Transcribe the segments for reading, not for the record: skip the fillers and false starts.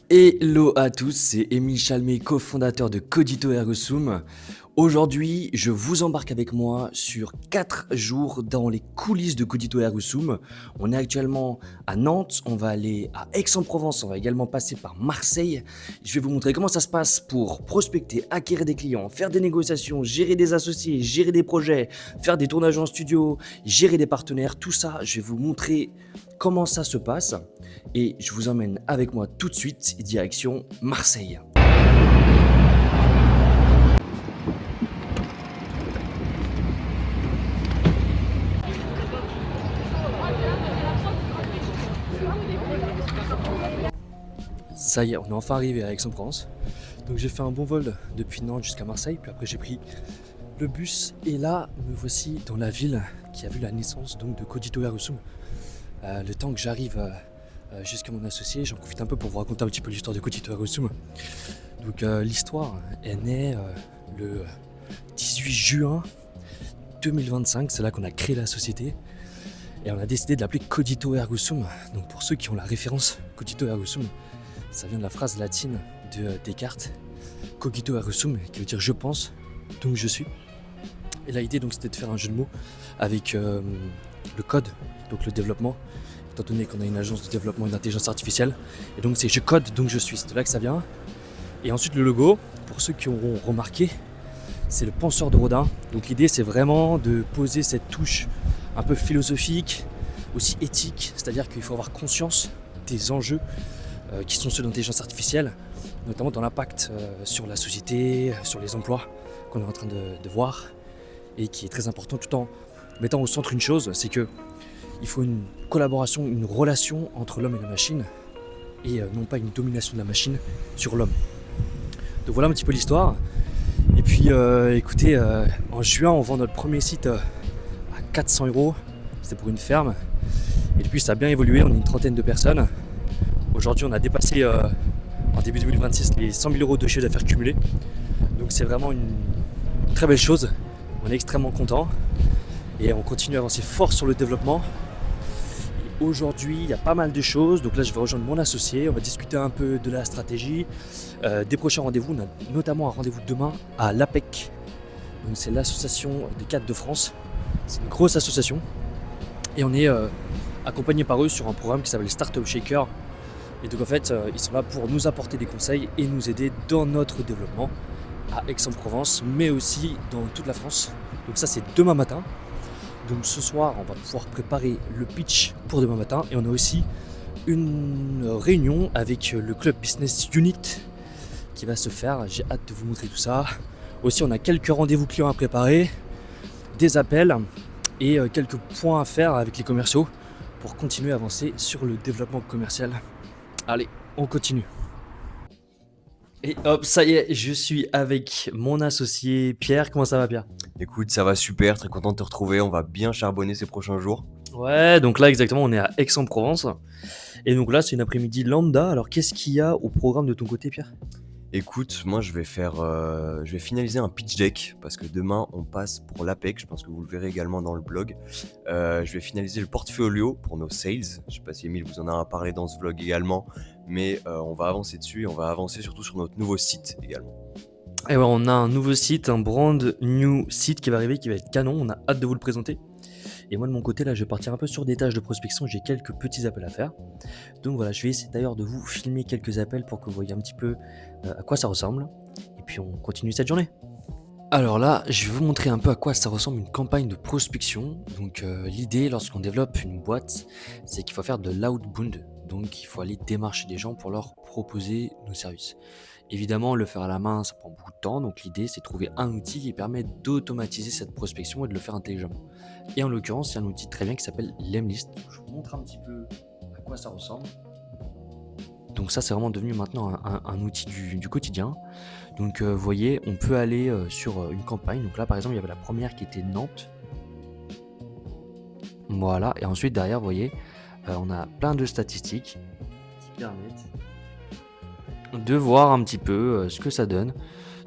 Hello à tous, c'est Émile Chalmé, cofondateur de Codito Ergo Sum. Aujourd'hui, je vous embarque avec moi sur 4 jours dans les coulisses de Codito Ergo Sum. On est actuellement à Nantes, on va aller à Aix-en-Provence, on va également passer par Marseille. Je vais vous montrer comment ça se passe pour prospecter, acquérir des clients, faire des négociations, gérer des associés, gérer des projets, faire des tournages en studio, gérer des partenaires. Tout ça, je vais vous montrer comment ça se passe. Et je vous emmène avec moi tout de suite, direction Marseille. Ça y est, on est enfin arrivé à Aix-en-Provence. Donc j'ai fait un bon vol depuis Nantes jusqu'à Marseille, puis après j'ai pris le bus et là me voici dans la ville qui a vu la naissance donc de Codito Ergo Sum. Le temps que j'arrive jusqu'à mon associé, j'en profite un peu pour vous raconter un petit peu l'histoire de Codito Ergo Sum. Donc l'histoire est née le 18 juin 2025, c'est là qu'on a créé la société et on a décidé de l'appeler Codito Ergo Sum. Donc pour ceux qui ont la référence, Codito Ergo Sum, ça vient de la phrase latine de Descartes, Cogito ergo sum, qui veut dire je pense, donc je suis. Et là l'idée donc c'était de faire un jeu de mots avec le code, donc le développement, étant donné qu'on a une agence de développement et d'intelligence artificielle. Et donc c'est je code donc je suis, c'est de là que ça vient. Et ensuite le logo, pour ceux qui auront remarqué, c'est le penseur de Rodin. Donc l'idée c'est vraiment de poser cette touche un peu philosophique, aussi éthique, c'est-à-dire qu'il faut avoir conscience des enjeux qui sont ceux d'intelligence artificielle, notamment dans l'impact sur la société, sur les emplois qu'on est en train de voir, et qui est très important, tout en mettant au centre une chose, c'est que il faut une collaboration, une relation entre l'homme et la machine, et non pas une domination de la machine sur l'homme. Donc voilà un petit peu l'histoire. Et puis écoutez, en juin on vend notre premier site à 400 €, c'était pour une ferme, et depuis ça a bien évolué, on est une trentaine de personnes. Aujourd'hui, on a dépassé en début 2026 les 100 000 € de chiffre d'affaires cumulé. Donc c'est vraiment une très belle chose. On est extrêmement content et on continue à avancer fort sur le développement. Et aujourd'hui, il y a pas mal de choses. Donc là, je vais rejoindre mon associé. On va discuter un peu de la stratégie, des prochains rendez-vous. On a notamment un rendez-vous demain à l'APEC. Donc c'est l'association des cadres de France. C'est une grosse association et on est accompagné par eux sur un programme qui s'appelle Startup Shaker. Et donc en fait, ils sont là pour nous apporter des conseils et nous aider dans notre développement à Aix-en-Provence, mais aussi dans toute la France. Donc ça, c'est demain matin. Donc ce soir, on va pouvoir préparer le pitch pour demain matin. Et on a aussi une réunion avec le Club Business Unit qui va se faire. J'ai hâte de vous montrer tout ça. Aussi, on a quelques rendez-vous clients à préparer, des appels et quelques points à faire avec les commerciaux pour continuer à avancer sur le développement commercial. Allez, on continue. Et hop, ça y est, je suis avec mon associé Pierre. Comment ça va, Pierre? Écoute, ça va super, très content de te retrouver, on va bien charbonner ces prochains jours. Ouais, donc là exactement, on est à Aix-en-Provence. Et donc là, c'est une après-midi lambda. Alors qu'est-ce qu'il y a au programme de ton côté, Pierre? Écoute, moi je vais finaliser un pitch deck parce que demain on passe pour l'APEC, je pense que vous le verrez également dans le blog. Je vais finaliser le portfolio pour nos sales, je sais pas si Emile vous en a parlé dans ce vlog également, mais on va avancer dessus et on va avancer surtout sur notre nouveau site également. Et ouais, on a un nouveau site, un brand new site qui va arriver, qui va être canon. On a hâte de vous le présenter. Et moi de mon côté, là, je vais partir un peu sur des tâches de prospection. J'ai quelques petits appels à faire. Donc voilà, je vais essayer d'ailleurs de vous filmer quelques appels pour que vous voyez un petit peu à quoi ça ressemble. Et puis on continue cette journée. Alors là, je vais vous montrer un peu à quoi ça ressemble une campagne de prospection. Donc l'idée lorsqu'on développe une boîte, c'est qu'il faut faire de l'outbound. Donc il faut aller démarcher des gens pour leur proposer nos services. Évidemment, le faire à la main, ça prend beaucoup de temps. Donc l'idée, c'est de trouver un outil qui permet d'automatiser cette prospection et de le faire intelligemment. Et en l'occurrence, c'est un outil très bien qui s'appelle Lemlist. Je vous montre un petit peu à quoi ça ressemble. Donc ça, c'est vraiment devenu maintenant un outil du quotidien. Donc vous voyez, on peut aller sur une campagne. Donc là, par exemple, il y avait la première qui était Nantes. Voilà, et ensuite derrière, vous voyez, on a plein de statistiques qui permettent de voir un petit peu ce que ça donne.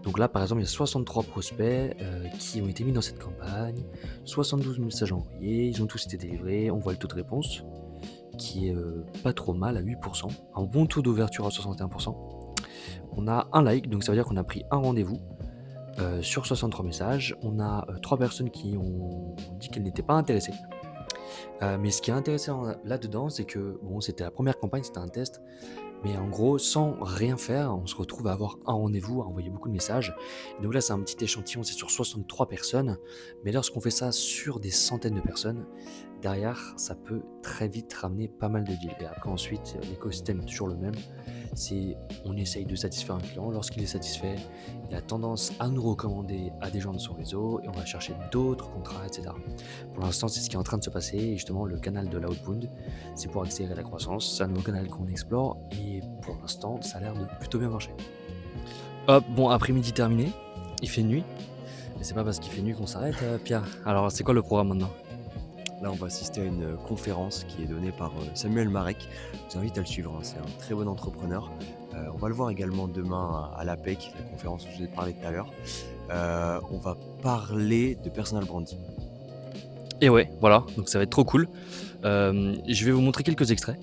Donc là, par exemple, il y a 63 prospects qui ont été mis dans cette campagne, 72 messages envoyés, ils ont tous été délivrés, on voit le taux de réponse qui est pas trop mal à 8%, un bon taux d'ouverture à 61%. On a un like, donc ça veut dire qu'on a pris un rendez-vous sur 63 messages. On a 3 personnes qui ont dit qu'elles n'étaient pas intéressées. Mais ce qui est intéressant là-dedans, c'est que bon, c'était la première campagne, c'était un test. Mais en gros, sans rien faire, on se retrouve à avoir un rendez-vous, à envoyer beaucoup de messages. Et donc là, c'est un petit échantillon, c'est sur 63 personnes. Mais lorsqu'on fait ça sur des centaines de personnes, derrière, ça peut très vite ramener pas mal de deals. Et après, ensuite, l'écosystème est toujours le même. C'est on essaye de satisfaire un client. Lorsqu'il est satisfait, il a tendance à nous recommander à des gens de son réseau et on va chercher d'autres contrats, etc. Pour l'instant, c'est ce qui est en train de se passer. Et justement, le canal de l'outbound, c'est pour accélérer la croissance. C'est un nouveau canal qu'on explore et pour l'instant, ça a l'air de plutôt bien marcher. Hop, bon, après-midi terminé. Il fait nuit. Mais c'est pas parce qu'il fait nuit qu'on s'arrête, Pierre. Alors, c'est quoi le programme maintenant ? Là, on va assister à une conférence qui est donnée par Samuel Marek. Je vous invite à le suivre, hein. C'est un très bon entrepreneur. On va le voir également demain à l'APEC, la conférence dont je vous ai parlé tout à l'heure. On va parler de personal branding. Et ouais, voilà, donc ça va être trop cool. Je vais vous montrer quelques extraits.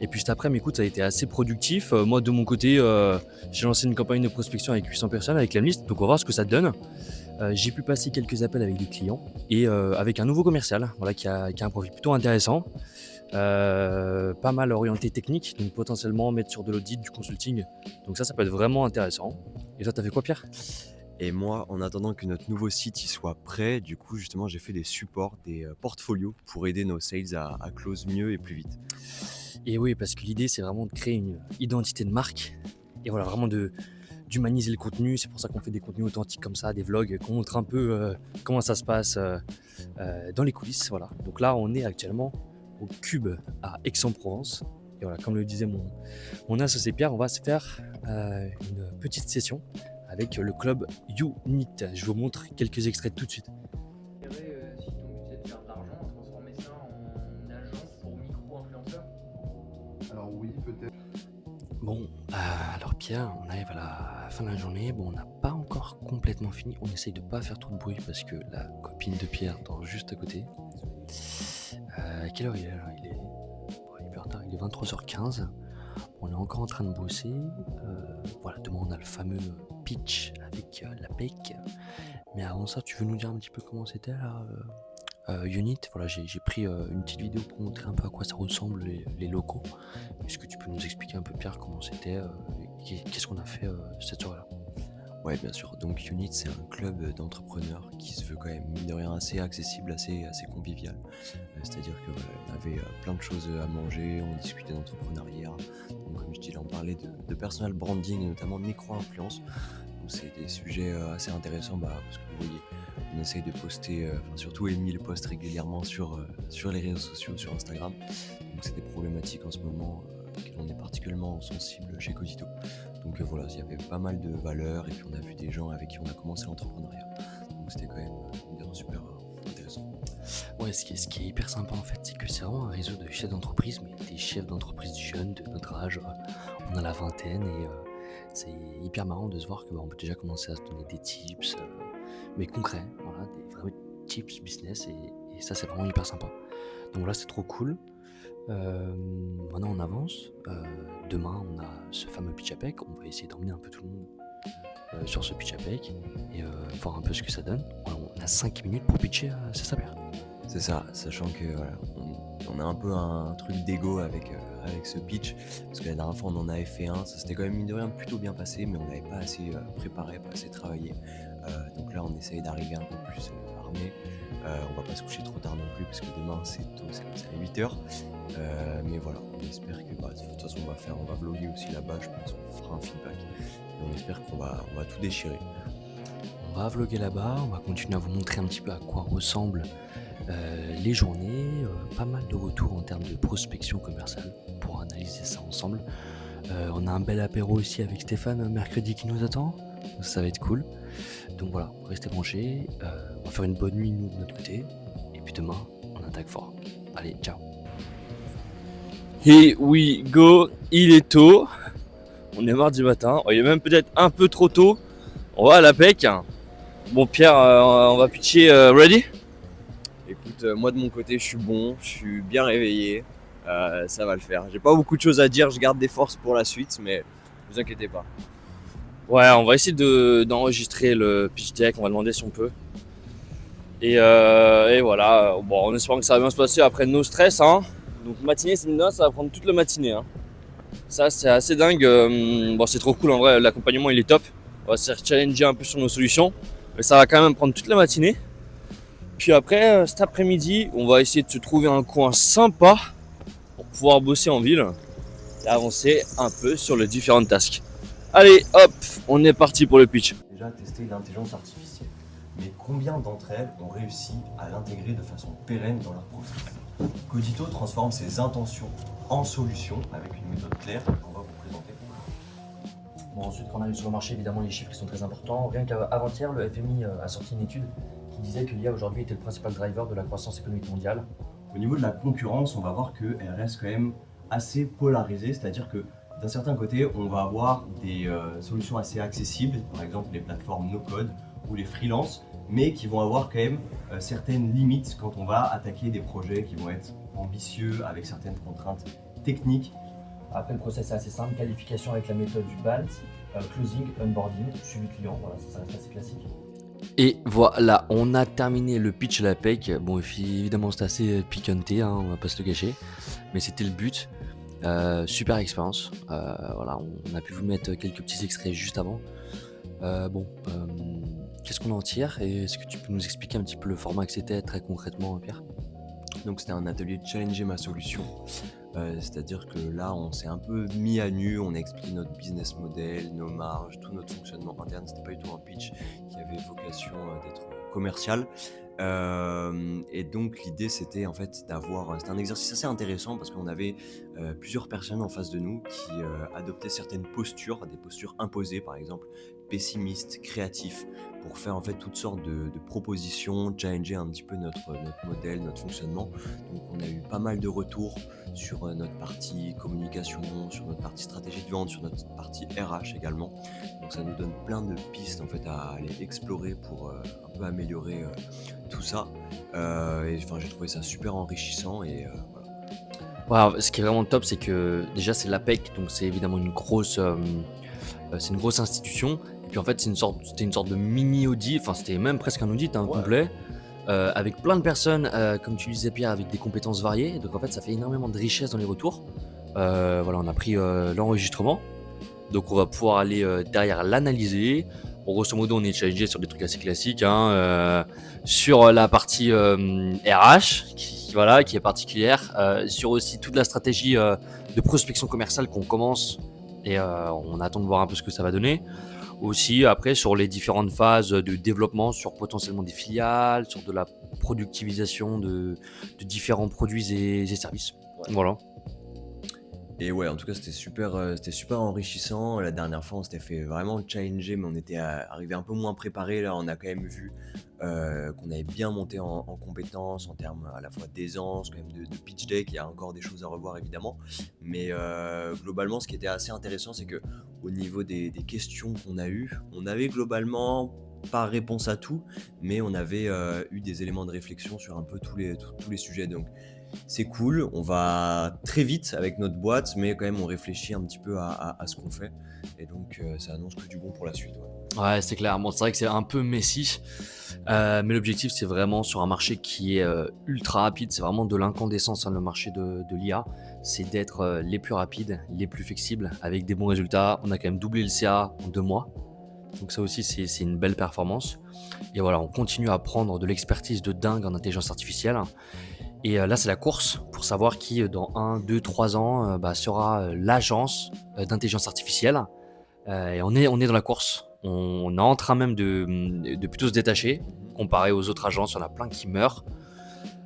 Et puis juste après, mais écoute, ça a été assez productif. Moi, de mon côté, j'ai lancé une campagne de prospection avec 800 personnes, avec l'Emlist, donc on va voir ce que ça donne. J'ai pu passer quelques appels avec des clients et avec un nouveau commercial, voilà, qui a un profil plutôt intéressant, pas mal orienté technique, donc potentiellement mettre sur de l'audit, du consulting. Donc ça peut être vraiment intéressant. Et toi, t'as fait quoi, Pierre ? Et moi, en attendant que notre nouveau site y soit prêt, du coup, justement, j'ai fait des supports, des portfolios pour aider nos sales à close mieux et plus vite. Et oui, parce que l'idée, c'est vraiment de créer une identité de marque et voilà, vraiment d'humaniser le contenu. C'est pour ça qu'on fait des contenus authentiques comme ça, des vlogs, qu'on montre un peu comment ça se passe dans les coulisses. Voilà. Donc là, on est actuellement au Cube à Aix-en-Provence. Et voilà, comme le disait mon associé Pierre, on va se faire une petite session avec le club Unit. Je vous montre quelques extraits tout de suite. Si ton but c'est de faire de l'argent, transformer ça en agence pour micro-influenceurs. Alors oui, peut-être. Bon, alors Pierre, on arrive à la fin de la journée. Bon, on n'a pas encore complètement fini. On essaye de pas faire trop de bruit parce que la copine de Pierre dort juste à côté. Quelle heure il est là ? Il est hyper tard, il est 23h15. On est encore en train de bosser. Voilà, demain on a le fameux pitch avec l'APEC. Mais avant ça, tu veux nous dire un petit peu comment c'était là Unit, voilà, j'ai pris une petite vidéo pour montrer un peu à quoi ça ressemble les locaux. Est-ce que tu peux nous expliquer un peu, Pierre, comment c'était, qu'est-ce qu'on a fait cette soirée-là ? Ouais, bien sûr. Donc Unit, c'est un club d'entrepreneurs qui se veut quand même, mine de rien, assez accessible, assez convivial. C'est-à-dire que voilà, on avait plein de choses à manger, on discutait d'entrepreneuriat. Donc comme je dis, là, on parlait de personal branding et notamment de micro-influence. Donc c'est des sujets assez intéressants parce que vous voyez, on essaye de poster, surtout Emile poste régulièrement sur les réseaux sociaux, sur Instagram. Donc c'est des problématiques en ce moment auxquelles on est particulièrement sensible chez Codito. Donc voilà, il y avait pas mal de valeurs et puis on a vu des gens avec qui on a commencé l'entrepreneuriat. Donc c'était quand même super intéressant. Ouais, ce qui est hyper sympa en fait, c'est que c'est vraiment un réseau de chefs d'entreprise, mais des chefs d'entreprise jeunes de notre âge. On a la vingtaine et c'est hyper marrant de se voir qu'on peut déjà commencer à se donner des tips, mais concrets, voilà, des vrais tips business et ça c'est vraiment hyper sympa. Donc là c'est trop cool. Maintenant on avance. Demain on a ce fameux pitch APEC. On va essayer d'emmener un peu tout le monde sur ce pitch APEC et voir un peu ce que ça donne. On a 5 minutes pour pitcher, c'est ça, Pierre ? C'est ça, sachant que voilà, on a un peu un truc d'ego avec ce pitch, parce que la dernière fois on en avait fait un, ça s'était quand même mine de rien plutôt bien passé, mais on n'avait pas assez préparé, pas assez travaillé. Donc là on essaye d'arriver un peu plus armé. On va pas se coucher trop tard non plus, parce que demain c'est tôt, c'est à 8h. Mais voilà, on espère que de toute façon on va vlogger aussi là-bas, je pense qu'on fera un feedback. Et on espère qu'on va tout déchirer. On va vlogger là-bas, on va continuer à vous montrer un petit peu à quoi ressemblent les journées, pas mal de retours en termes de prospection commerciale pour analyser ça ensemble. On a un bel apéro aussi avec Stéphane mercredi qui nous attend, ça va être cool. Donc voilà, restez branchés, on va faire une bonne nuit nous de notre côté, et puis demain on attaque fort. Allez, ciao. Here we go, il est tôt, on est mardi matin, il est même peut-être un peu trop tôt, on va à l'APEC. Bon Pierre, on va pitcher, ready ? Écoute, moi de mon côté je suis bon, je suis bien réveillé, Ça va le faire. J'ai pas beaucoup de choses à dire, je garde des forces pour la suite, mais vous inquiétez pas. Ouais, on va essayer d'enregistrer le pitch deck, on va demander si on peut. Et voilà, bon, en espérant que ça va bien se passer après no stress. Hein. Donc matinée, c'est ça va prendre toute la matinée. Hein. Ça, c'est assez dingue. Bon, c'est trop cool en vrai, l'accompagnement il est top. On va se challenger un peu sur nos solutions. Mais ça va quand même prendre toute la matinée. Puis après, cet après-midi, on va essayer de se trouver un coin sympa pour pouvoir bosser en ville et avancer un peu sur les différentes tasks. Allez, hop, on est parti pour le pitch. Déjà testé l'intelligence artificielle, mais combien d'entre elles ont réussi à l'intégrer de façon pérenne dans leur process? Codito transforme ses intentions en solutions avec une méthode claire qu'on va vous présenter. Bon, ensuite, quand on arrive sur le marché, évidemment, les chiffres sont très importants. Rien qu'avant-hier, le FMI a sorti une étude qui disait que l'IA aujourd'hui était le principal driver de la croissance économique mondiale. Au niveau de la concurrence, on va voir qu'elle reste quand même assez polarisée, c'est-à-dire que d'un certain côté, on va avoir des solutions assez accessibles, par exemple les plateformes no-code ou les freelances, mais qui vont avoir quand même certaines limites quand on va attaquer des projets qui vont être ambitieux avec certaines contraintes techniques. Après, le process est assez simple, qualification avec la méthode du BALT, closing, onboarding, suivi client, voilà, ça reste assez classique. Et voilà, on a terminé le pitch à la PEC. Bon, évidemment, c'était assez piquanté, hein, on va pas se le cacher, mais c'était le but. Super expérience. Voilà, on a pu vous mettre quelques petits extraits juste avant. Qu'est-ce qu'on en tire et est-ce que tu peux nous expliquer un petit peu le format que c'était très concrètement, Pierre? Donc c'était un atelier de challenger ma solution. C'est-à-dire que là, on s'est un peu mis à nu, on a expliqué notre business model, nos marges, tout notre fonctionnement interne. C'était pas du tout un pitch qui avait vocation d'être commercial. Et donc l'idée c'était en fait c'était un exercice assez intéressant parce qu'on avait plusieurs personnes en face de nous qui adoptaient certaines postures, des postures imposées par exemple, pessimistes, créatifs, pour faire en fait toutes sortes de propositions, challenger un petit peu notre modèle, notre fonctionnement. Donc on a eu pas mal de retours sur notre partie communication, sur notre partie stratégie de vente, sur notre partie RH également. Donc ça nous donne plein de pistes en fait à aller explorer pour un peu améliorer tout ça. J'ai trouvé ça super enrichissant et voilà. Ouais, ce qui est vraiment top, c'est que déjà c'est l'APEC, donc c'est évidemment une grosse institution. Et puis en fait, c'était une sorte de mini audit, enfin c'était même presque un audit complet, avec plein de personnes, comme tu disais Pierre, avec des compétences variées. Donc en fait, ça fait énormément de richesse dans les retours. Voilà, on a pris l'enregistrement, donc on va pouvoir aller derrière l'analyser. Bon, grosso modo, on est challengé sur des trucs assez classiques, sur la partie RH, qui est particulière, sur aussi toute la stratégie de prospection commerciale qu'on commence et on attend de voir un peu ce que ça va donner. Aussi, après, sur les différentes phases de développement, sur potentiellement des filiales, sur de la productivisation de différents produits et services. Ouais. Voilà. Et ouais, en tout cas, c'était super enrichissant. La dernière fois, on s'était fait vraiment challenger, mais on était arrivé un peu moins préparé. Là, on a quand même vu qu'on avait bien monté en compétences, en termes à la fois d'aisance, quand même de pitch deck. Il y a encore des choses à revoir, évidemment. Mais globalement, ce qui était assez intéressant, c'est que au niveau des questions qu'on a eues, on avait globalement pas réponse à tout, mais on avait eu des éléments de réflexion sur un peu tous les sujets. Donc, c'est cool, on va très vite avec notre boîte, mais quand même on réfléchit un petit peu à ce qu'on fait. Et donc ça annonce que du bon pour la suite. Ouais, c'est clair. Bon, c'est vrai que c'est un peu messy, mais l'objectif c'est vraiment sur un marché qui est ultra rapide. C'est vraiment de l'incandescence, le marché de l'IA. C'est d'être les plus rapides, les plus flexibles, avec des bons résultats. On a quand même doublé le CA en 2 mois. Donc ça aussi c'est une belle performance. Et voilà, on continue à prendre de l'expertise de dingue en intelligence artificielle. Et là, c'est la course pour savoir qui, dans 1, 2, 3 ans, sera l'agence d'intelligence artificielle. Et on est dans la course. On est en train même de plutôt se détacher. Comparé aux autres agences, il y en a plein qui meurent.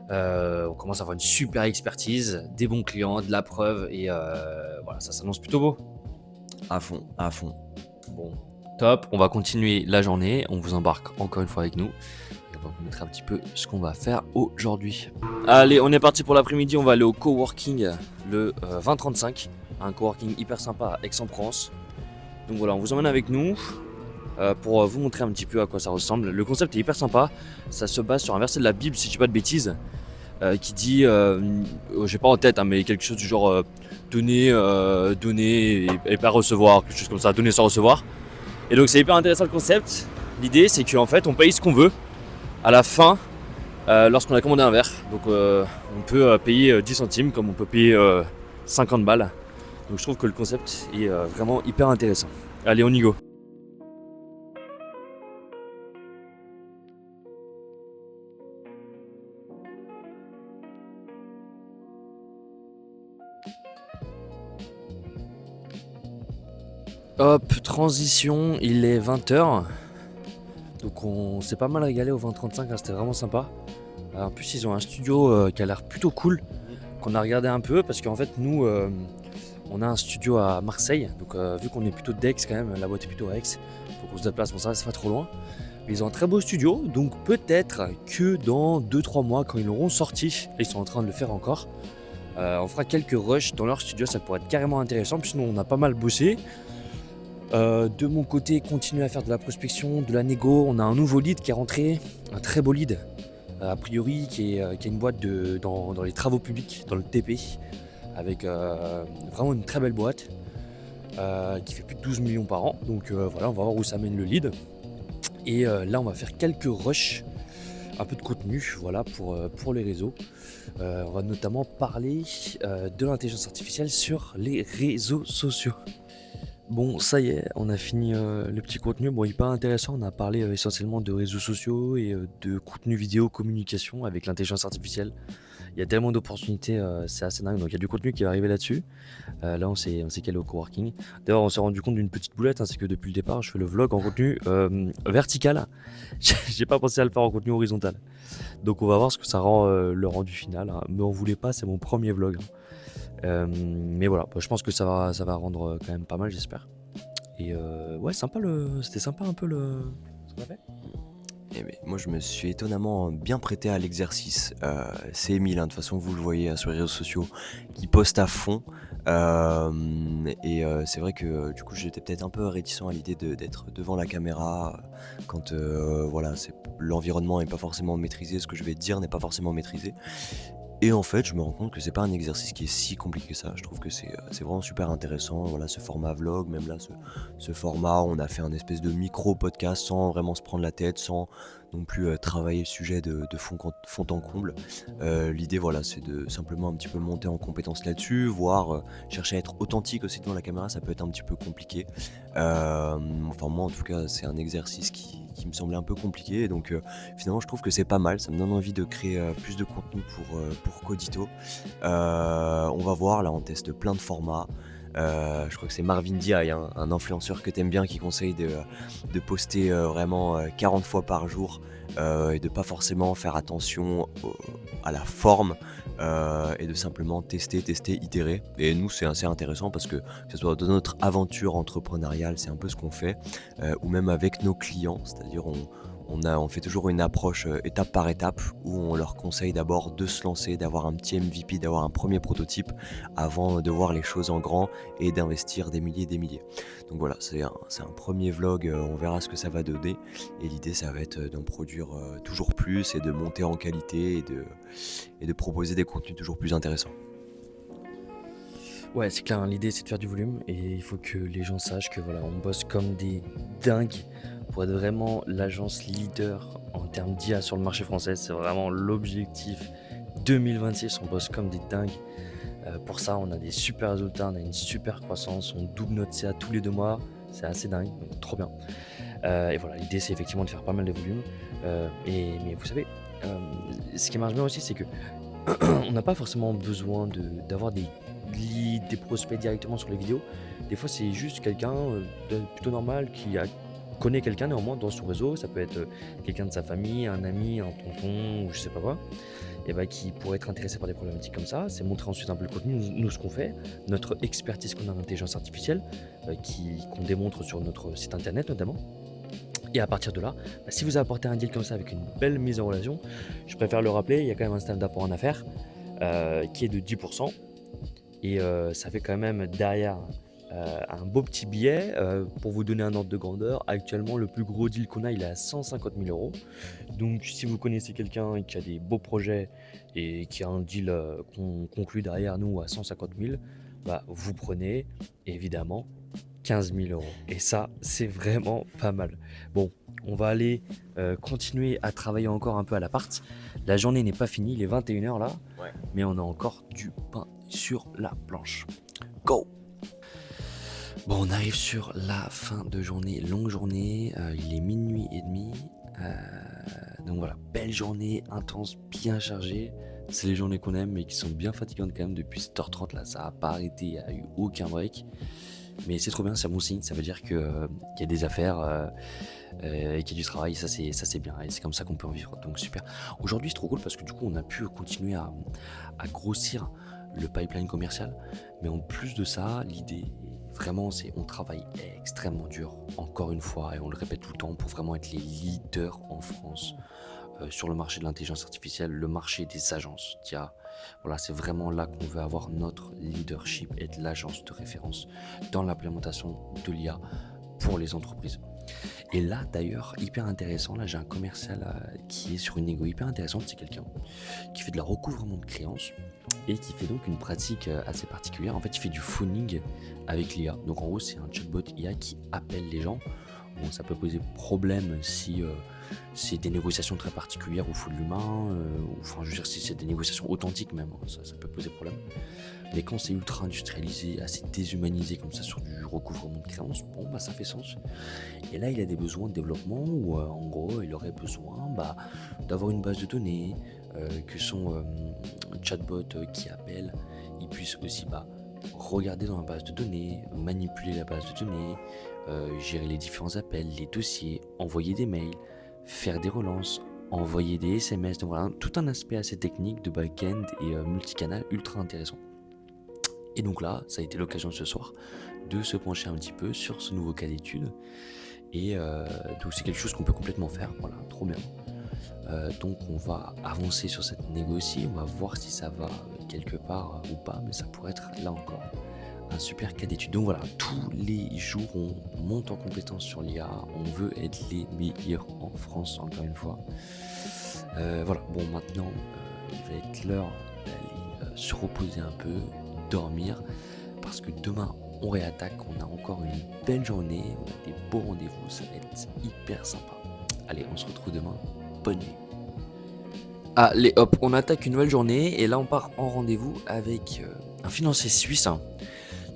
On commence à avoir une super expertise, des bons clients, de la preuve. Et voilà, ça s'annonce plutôt beau. À fond. Bon, top. On va continuer la journée. On vous embarque encore une fois avec nous. On va vous montrer un petit peu ce qu'on va faire aujourd'hui. Allez, on est parti pour l'après-midi, on va aller au coworking le 2035, un coworking hyper sympa à Aix-en-Provence. Donc voilà, on vous emmène avec nous pour vous montrer un petit peu à quoi ça ressemble. Le concept est hyper sympa, ça se base sur un verset de la Bible si je dis pas de bêtises. qui dit, j'ai pas en tête, hein, mais quelque chose du genre donner et pas recevoir, quelque chose comme ça, donner sans recevoir. Et donc c'est hyper intéressant le concept. L'idée c'est qu'en fait on paye ce qu'on veut à la fin lorsqu'on a commandé un verre. Donc on peut payer 10 centimes comme on peut payer 50 balles. Donc je trouve que le concept est vraiment hyper intéressant. Allez, on y go. Hop, transition, il est 20h. Donc on s'est pas mal régalé au 20h35, hein, c'était vraiment sympa. En plus ils ont un studio qui a l'air plutôt cool, qu'on a regardé un peu parce qu'en fait nous on a un studio à Marseille. Donc vu qu'on est plutôt d'Aix quand même, la boîte est plutôt à Aix, faut qu'on se déplace pour ça, c'est pas trop loin. Ils ont un très beau studio, donc peut-être que dans 2-3 mois quand ils l'auront sorti, et ils sont en train de le faire encore, on fera quelques rushs dans leur studio, ça pourrait être carrément intéressant. Puis sinon on a pas mal bossé. De mon côté, continuer à faire de la prospection, de la négo. On a un nouveau lead qui est rentré, un très beau lead, a priori, qui est une boîte dans les travaux publics, dans le TP, avec vraiment une très belle boîte qui fait plus de 12 millions par an. Donc voilà, on va voir où ça mène le lead. Et là, on va faire quelques rushs, un peu de contenu, voilà, pour les réseaux. On va notamment parler de l'intelligence artificielle sur les réseaux sociaux. Bon, ça y est, on a fini le petit contenu. Bon, il est pas intéressant. On a parlé essentiellement de réseaux sociaux et de contenu vidéo, communication avec l'intelligence artificielle. Il y a tellement d'opportunités, c'est assez dingue. Donc, il y a du contenu qui va arriver là-dessus. Là, on s'est calé au coworking. D'ailleurs, on s'est rendu compte d'une petite boulette, hein, c'est que depuis le départ, je fais le vlog en contenu vertical. J'ai pas pensé à le faire en contenu horizontal. Donc, on va voir ce que ça rend le rendu final, hein. Mais on voulait pas, c'est mon premier vlog, hein. Mais voilà, je pense que ça va rendre quand même pas mal, j'espère. Et ouais, c'était sympa un peu ce qu'on a fait. Eh ben, moi, je me suis étonnamment bien prêté à l'exercice. C'est Emile, hein, de toute façon, vous le voyez sur les réseaux sociaux, qui poste à fond. C'est vrai que du coup, j'étais peut-être un peu réticent à l'idée d'être devant la caméra quand voilà, l'environnement n'est pas forcément maîtrisé, ce que je vais dire n'est pas forcément maîtrisé. Et en fait, je me rends compte que c'est pas un exercice qui est si compliqué que ça. Je trouve que c'est vraiment super intéressant. Voilà, ce format vlog, même là, ce format, on a fait un espèce de micro-podcast sans vraiment se prendre la tête, sans non plus travailler le sujet de fond en comble. L'idée, voilà, c'est de simplement un petit peu monter en compétence là-dessus, voire chercher à être authentique aussi devant la caméra, ça peut être un petit peu compliqué. Enfin, moi, en tout cas, c'est un exercice qui me semblait un peu compliqué. Et donc, finalement, je trouve que c'est pas mal. Ça me donne envie de créer plus de contenu pour Codito. On va voir, là, on teste plein de formats. Je crois que c'est Marvin Diaye, hein, un influenceur que t'aimes bien, qui conseille de poster vraiment 40 fois par jour et de pas forcément faire attention à la forme et de simplement tester, itérer. Et nous, c'est assez intéressant parce que ce soit dans notre aventure entrepreneuriale, c'est un peu ce qu'on fait, ou même avec nos clients, c'est-à-dire on fait toujours une approche étape par étape où on leur conseille d'abord de se lancer, d'avoir un petit MVP, d'avoir un premier prototype avant de voir les choses en grand et d'investir des milliers et des milliers. Donc voilà, c'est un premier vlog, on verra ce que ça va donner. Et l'idée, ça va être d'en produire toujours plus et de monter en qualité et de proposer des contenus toujours plus intéressants. Ouais, c'est clair, hein, l'idée c'est de faire du volume et il faut que les gens sachent que voilà, on bosse comme des dingues pour être vraiment l'agence leader en termes d'IA sur le marché français. C'est vraiment l'objectif 2026, on bosse comme des dingues. Pour ça, on a des super résultats, on a une super croissance, on double notre CA tous les 2 mois, c'est assez dingue, donc trop bien. Et voilà, l'idée c'est effectivement de faire pas mal de volume. Mais vous savez, ce qui marche bien aussi, c'est que on n'a pas forcément besoin d'avoir des leads, des prospects directement sur les vidéos. Des fois, c'est juste quelqu'un plutôt normal connaît quelqu'un néanmoins dans son réseau. Ça peut être quelqu'un de sa famille, un ami, un tonton ou je sais pas quoi. Et bah, qui pourrait être intéressé par des problématiques comme ça. C'est montrer ensuite un peu le contenu, nous ce qu'on fait, notre expertise qu'on a en intelligence artificielle, qu'on démontre sur notre site internet notamment. Et à partir de là, si vous apportez un deal comme ça avec une belle mise en relation, je préfère le rappeler, il y a quand même un stand-up en affaires qui est de 10%. Et ça fait quand même derrière un beau petit billet. Pour vous donner un ordre de grandeur, actuellement le plus gros deal qu'on a il est à 150 000 euros. Donc si vous connaissez quelqu'un qui a des beaux projets et qui a un deal qu'on conclut derrière nous à 150 000, bah, vous prenez évidemment 15 000 euros. Et ça, c'est vraiment pas mal. Bon, on va aller continuer à travailler encore un peu à l'appart. La journée n'est pas finie, il est 21h là, Ouais. mais on a encore du pain sur la planche. Go! Bon, on arrive sur la fin de journée, longue journée, il est minuit et demi. Donc voilà, belle journée, intense, bien chargée. C'est les journées qu'on aime mais qui sont bien fatigantes quand même depuis 7h30 là, ça n'a pas arrêté, il n'y a eu aucun break. Mais c'est trop bien, c'est un bon signe, ça veut dire qu'il y a des affaires et qu'il y a du travail, ça c'est bien, et c'est comme ça qu'on peut en vivre, donc super. Aujourd'hui c'est trop cool parce que du coup on a pu continuer à grossir le pipeline commercial, mais en plus de ça, l'idée vraiment c'est on travaille extrêmement dur, encore une fois, et on le répète tout le temps, pour vraiment être les leaders en France sur le marché de l'intelligence artificielle, le marché des agences d'IA. Voilà, c'est vraiment là qu'on veut avoir notre leadership, être l'agence de référence dans l'implémentation de l'IA pour les entreprises. Et là d'ailleurs, hyper intéressant, là j'ai un commercial qui est sur une négo hyper intéressante, c'est quelqu'un qui fait de la recouvrement de créances et qui fait donc une pratique assez particulière. En fait, il fait du phoning avec l'IA. Donc en gros, c'est un chatbot IA qui appelle les gens. Bon, ça peut poser problème si c'est des négociations très particulières où il faut de l'humain, enfin je veux dire si c'est des négociations authentiques même, ça peut poser problème. Mais quand c'est ultra industrialisé, assez déshumanisé comme ça sur du recouvrement de créances, bon bah ça fait sens. Et là il a des besoins de développement où en gros il aurait besoin d'avoir une base de données, que son chatbot qui appelle, il puisse aussi regarder dans la base de données, manipuler la base de données, gérer les différents appels, les dossiers, envoyer des mails, faire des relances, envoyer des SMS, donc voilà, tout un aspect assez technique de back-end et multicanal ultra intéressant. Et donc là, ça a été l'occasion ce soir de se pencher un petit peu sur ce nouveau cas d'étude, et donc c'est quelque chose qu'on peut complètement faire, voilà, trop bien. Donc on va avancer sur cette négocie, on va voir si ça va quelque part ou pas, mais ça pourrait être là encore un super cas d'étude. Donc voilà, tous les jours on monte en compétence sur l'IA, on veut être les meilleurs en France encore une fois. Voilà, bon maintenant il va être l'heure d'aller se reposer un peu, dormir, parce que demain on réattaque, on a encore une belle journée, on a des beaux rendez-vous, ça va être hyper sympa. Allez, on se retrouve demain, bonne nuit. Allez hop, on attaque une nouvelle journée et là on part en rendez-vous avec un financier suisse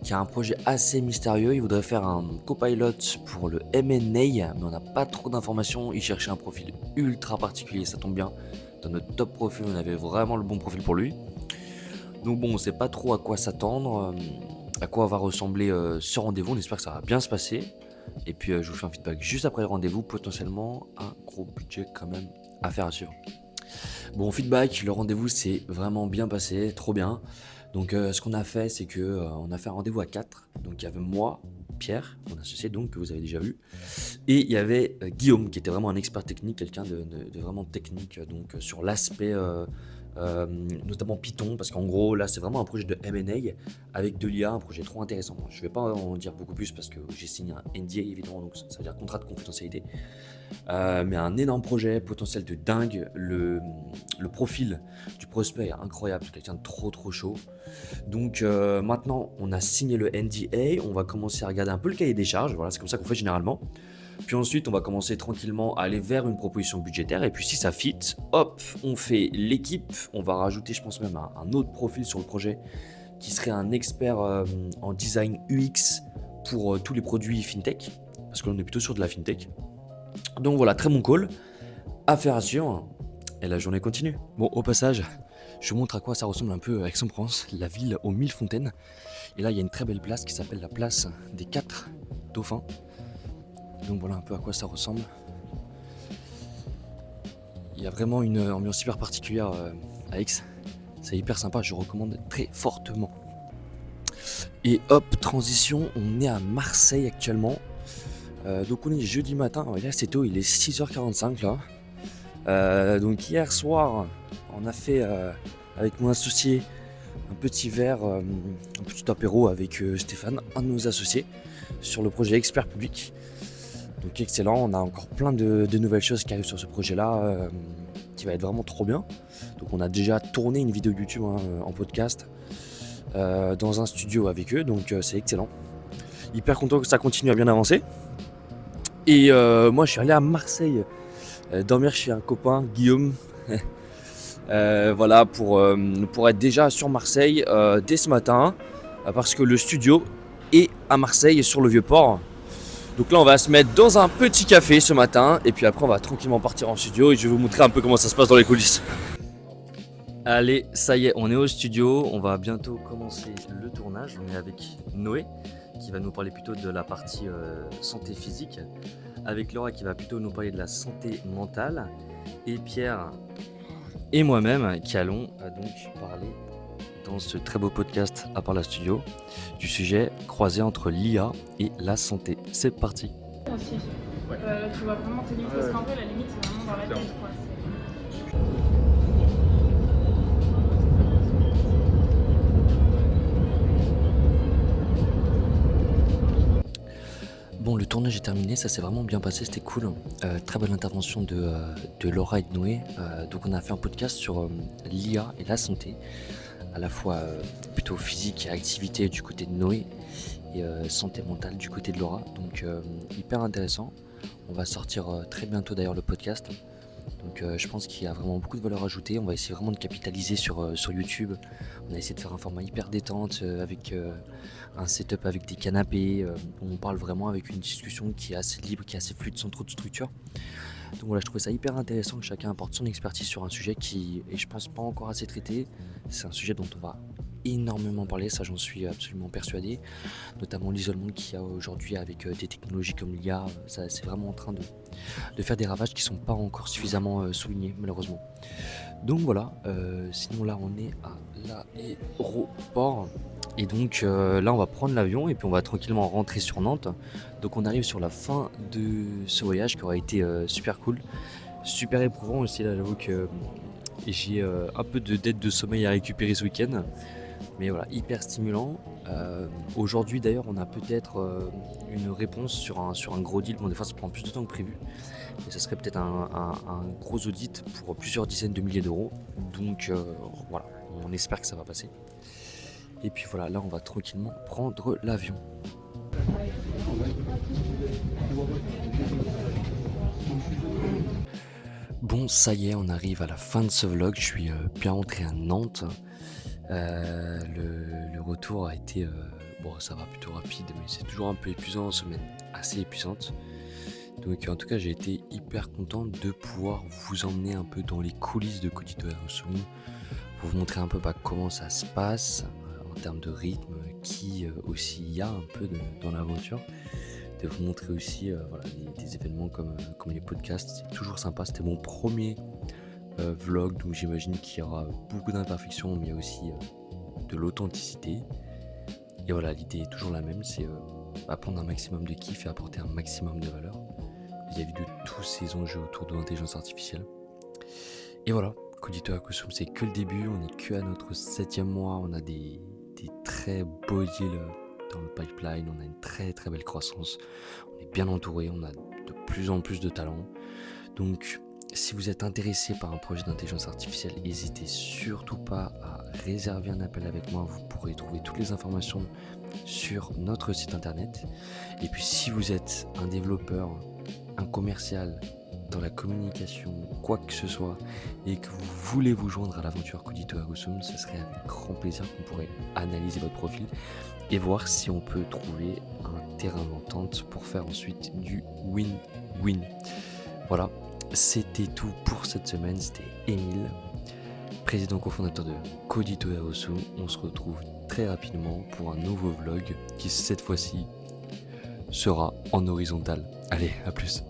qui a un projet assez mystérieux. Il voudrait faire un copilot pour le M&A, mais on n'a pas trop d'informations. Il cherchait un profil ultra particulier, ça tombe bien. Dans notre top profil, on avait vraiment le bon profil pour lui. Donc bon, on ne sait pas trop à quoi s'attendre, à quoi va ressembler ce rendez-vous. On espère que ça va bien se passer. Et puis je vous fais un feedback juste après le rendez-vous, potentiellement un gros budget quand même à faire à suivre. Bon, feedback, le rendez-vous s'est vraiment bien passé, trop bien. Donc ce qu'on a fait, c'est que on a fait un rendez-vous à 4. Donc il y avait moi, Pierre, mon associé donc, que vous avez déjà vu. Et il y avait Guillaume, qui était vraiment un expert technique, quelqu'un de vraiment technique donc sur l'aspect notamment Python, parce qu'en gros là c'est vraiment un projet de M&A avec de l'IA, un projet trop intéressant. Je vais pas en dire beaucoup plus parce que j'ai signé un NDA évidemment, donc ça veut dire contrat de confidentialité. Mais un énorme projet, potentiel de dingue, le profil du prospect est incroyable, c'est quelqu'un de trop chaud. Donc maintenant on a signé le NDA, on va commencer à regarder un peu le cahier des charges, voilà c'est comme ça qu'on fait généralement. Puis ensuite on va commencer tranquillement à aller vers une proposition budgétaire, et puis si ça fit, hop, on fait l'équipe, on va rajouter je pense même un autre profil sur le projet qui serait un expert en design UX pour tous les produits fintech, parce que là on est plutôt sur de la fintech. Donc voilà, très bon call, affaire à suivre, et la journée continue. Bon, au passage, je vous montre à quoi ça ressemble un peu Aix-en-Provence, la ville aux 1000 fontaines. Et là, il y a une très belle place qui s'appelle la place des 4 Dauphins. Donc voilà un peu à quoi ça ressemble. Il y a vraiment une ambiance hyper particulière à Aix. C'est hyper sympa, je recommande très fortement. Et hop, transition, on est à Marseille actuellement. Donc on est jeudi matin, là c'est tôt, il est 6h45 là. Donc hier soir, on a fait avec mon associé un petit verre, un petit apéro avec Stéphane, un de nos associés, sur le projet Expert Public. Donc excellent, on a encore plein de nouvelles choses qui arrivent sur ce projet-là, qui va être vraiment trop bien. Donc on a déjà tourné une vidéo YouTube en podcast dans un studio avec eux, donc c'est excellent. Hyper content que ça continue à bien avancer. Et moi je suis allé à Marseille dormir chez un copain, Guillaume. Voilà, pour être déjà sur Marseille dès ce matin, parce que le studio est à Marseille sur le Vieux-Port. Donc là on va se mettre dans un petit café ce matin et puis après on va tranquillement partir en studio et je vais vous montrer un peu comment ça se passe dans les coulisses. Allez, ça y est, on est au studio, on va bientôt commencer le tournage. On est avec Noé qui va nous parler plutôt de la partie santé physique, avec Laura qui va plutôt nous parler de la santé mentale, et Pierre et moi-même qui allons donc parler dans ce très beau podcast à part la studio du sujet croisé entre l'IA et la santé. C'est parti. Aussi. Tu vois vraiment tes limites, parce qu'en vrai la limite c'est vraiment dans la tête quoi. Bon, le tournage est terminé, ça s'est vraiment bien passé, c'était cool. Très bonne intervention de Laura et de Noé. Donc on a fait un podcast sur l'IA et la santé, à la fois plutôt physique et activité du côté de Noé et santé mentale du côté de Laura. Donc hyper intéressant. On va sortir très bientôt d'ailleurs le podcast. Donc je pense qu'il y a vraiment beaucoup de valeur ajoutée. On va essayer vraiment de capitaliser sur YouTube. On a essayé de faire un format hyper détente avec un setup avec des canapés. Où on parle vraiment avec une discussion qui est assez libre, qui est assez fluide, sans trop de structure. Donc voilà, je trouvais ça hyper intéressant que chacun apporte son expertise sur un sujet qui est, je pense, pas encore assez traité. C'est un sujet dont on va énormément parler, ça j'en suis absolument persuadé. Notamment l'isolement qu'il y a aujourd'hui avec des technologies comme l'IA, ça c'est vraiment en train de faire des ravages qui sont pas encore suffisamment soulignés malheureusement. Donc voilà, sinon là on est à l'aéroport. Et donc là on va prendre l'avion et puis on va tranquillement rentrer sur Nantes. Donc on arrive sur la fin de ce voyage qui aura été super cool, super éprouvant aussi. Là j'avoue que j'ai un peu de dette de sommeil à récupérer ce week-end. Mais voilà, hyper stimulant. Aujourd'hui d'ailleurs on a peut-être une réponse sur un gros deal. Bon des fois ça prend plus de temps que prévu. Mais ça serait peut-être un gros audit pour plusieurs dizaines de milliers d'euros. Donc voilà, on espère que ça va passer. Et puis voilà, là on va tranquillement prendre l'avion. Bon, ça y est, on arrive à la fin de ce vlog. Je suis bien rentré à Nantes. Le retour a été... bon, ça va plutôt rapide, mais c'est toujours un peu épuisant, semaine assez épuisante. Donc en tout cas, j'ai été hyper content de pouvoir vous emmener un peu dans les coulisses de Codito Aerosum, pour vous montrer un peu comment ça se passe en termes de rythme, qui aussi il y a un peu dans l'aventure. De vous montrer aussi voilà, des événements comme les podcasts, c'est toujours sympa. C'était mon premier vlog, donc j'imagine qu'il y aura beaucoup d'imperfections, mais il y a aussi de l'authenticité. Et voilà, l'idée est toujours la même, c'est apprendre un maximum de kiff et apporter un maximum de valeur vis-à-vis de tous ces enjeux autour de l'intelligence artificielle. Et voilà, Codito Aerosum, c'est que le début, on n'est que à notre 7e mois, on a des très beaux deals dans le pipeline, on a une très très belle croissance, on est bien entouré, on a de plus en plus de talents. Donc si vous êtes intéressé par un projet d'intelligence artificielle, n'hésitez surtout pas à réserver un appel avec moi. Vous pourrez trouver toutes les informations sur notre site internet. Et puis si vous êtes un développeur, un commercial, dans la communication, quoi que ce soit, et que vous voulez vous joindre à l'aventure Codito Aerosum, ce serait avec grand plaisir qu'on pourrait analyser votre profil et voir si on peut trouver un terrain d'entente pour faire ensuite du win-win. Voilà. C'était tout pour cette semaine, c'était Émile, président cofondateur de Codito Aerosum. On se retrouve très rapidement pour un nouveau vlog qui cette fois-ci sera en horizontal. Allez, à plus.